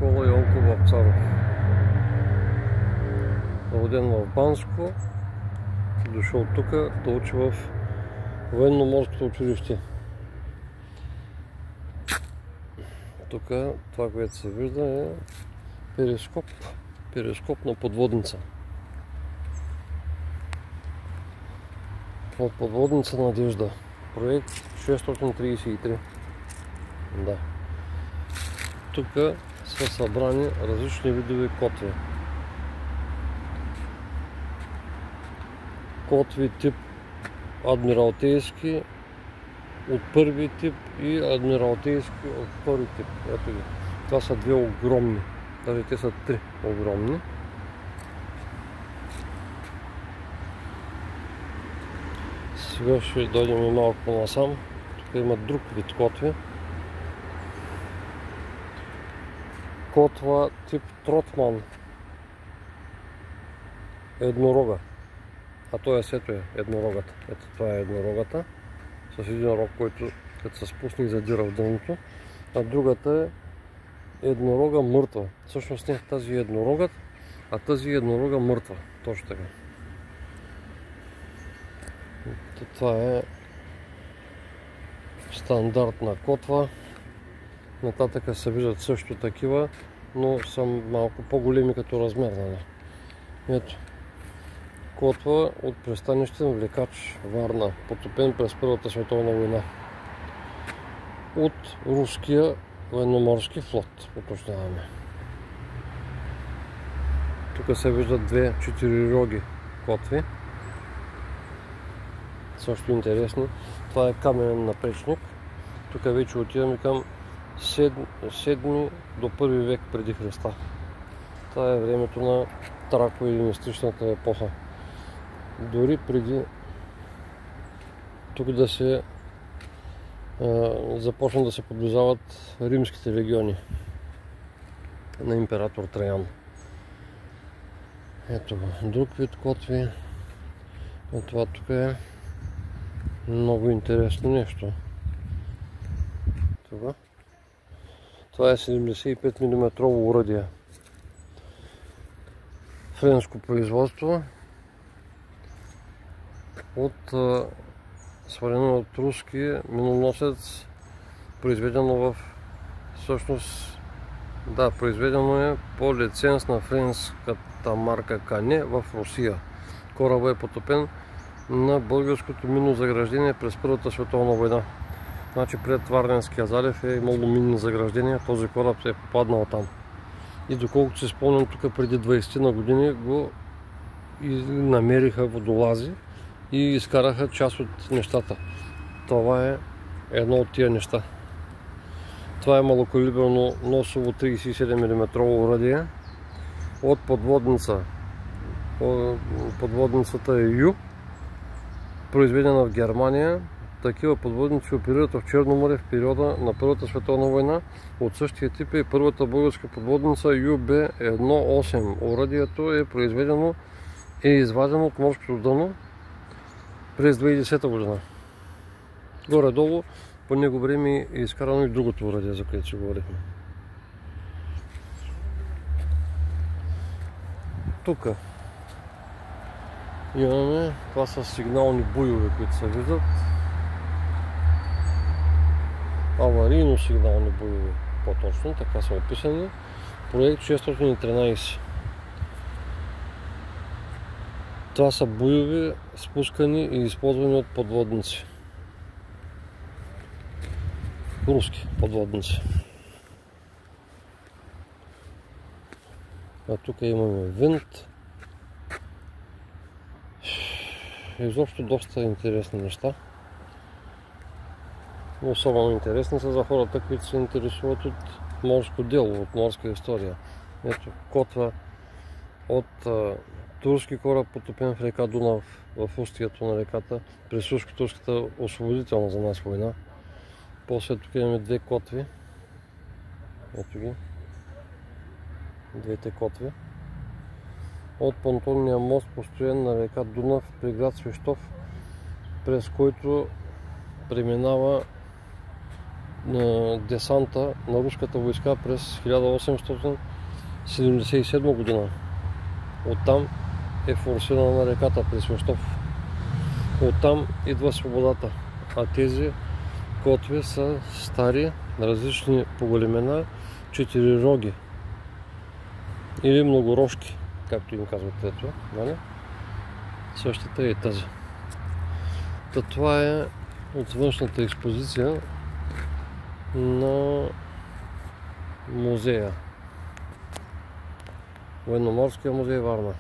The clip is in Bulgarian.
Никола Йонко Вапцаров. Роден в Банско, дошъл тук да учи в военно-морското училище. Тук това, което се вижда, е перископ на подводница. От подводница Надежда. Проект 633. Да. Тук са събрани различни видове котви. Котви тип адмиралтейски от първи тип и адмиралтейски от втори тип. Ето ги. Това са две огромни. Даже те са три огромни. Сега ще дойдем и малко насам. Тук има друг вид котви. Котва тип Тротман. Еднорога. А той ето е еднорогата. Ето това е еднорогата. С един рог, който като се спусне и задира в дъното. А другата е еднорога мъртва. Всъщност не тази е еднорогът, а тази е еднорога мъртва. Точно така. Това е стандартна котва. Нататък се виждат също такива, но са малко по-големи като размер. Ето. Котва от пристанищен влекач Варна, потопен през Първата световна война. От руския военноморски флот, уточняваме. Тук се виждат две четирироги котви. Също интересни. Това е каменен напречник. Тук вече отиваме към 7 до 1 век преди Христа. Това е времето на трако-елинистичната епоха. Дори преди тук да се започнат да се подвизават римските легиони на император Траян. Ето друг вид котви. Това тук е много интересно нещо. Това е 75 мм оръдие. Френско производство. Свалено от руски миноносец, произведено произведено е по лиценз на френската марка Кане в Русия. Корабът е потопен на българското минно заграждение през Първата световна война. Значи пред Варненския залив е имало минни заграждения, този кораб се е попаднал там. И доколкото се спомням, тук преди 20 на години го намериха водолази и изкараха част от нещата. Това е едно от тия неща. Това е малокалиберно носово 37 мм оръдие от подводница. Подводницата е Ю, произведена в Германия. Такива подводници оперират в Черно море в периода на Първата световна война. От същия тип е първата българска подводница UB-18. Оръдието е произведено и извадено от морското дъно през 2010 година. Горе-долу по него време е изкарано и другото оръдие, за което си говорихме. Тук имаме, това са сигнални буйове, които се виждат. Аварийно сигнални буйове, по-точно, така са описани. Проект 613. Това са буйове, спускани и използвани от подводници. Руски подводници. А тук имаме винт. Изобщо доста интересни неща. Особено интересни са за хората, които се интересуват от морско дело, от морска история. Ето котва от турски кораб, потопен в река Дунав, в устието на реката, през турската освободителна за нас война. После тук имаме две котви. Ето ги. Двете котви. От понтонния мост, построен на река Дунав при град Свищов, през който преминава десанта на руската войска през 1877 година. Оттам е форсирана реката през Ростов. Оттам идва свободата. А тези котви са стари, различни по големина, четирироги или многорожки, както им казват ето, нали? Същата е тази. Това е от външната експозиция на музея. Военноморския музей Варна.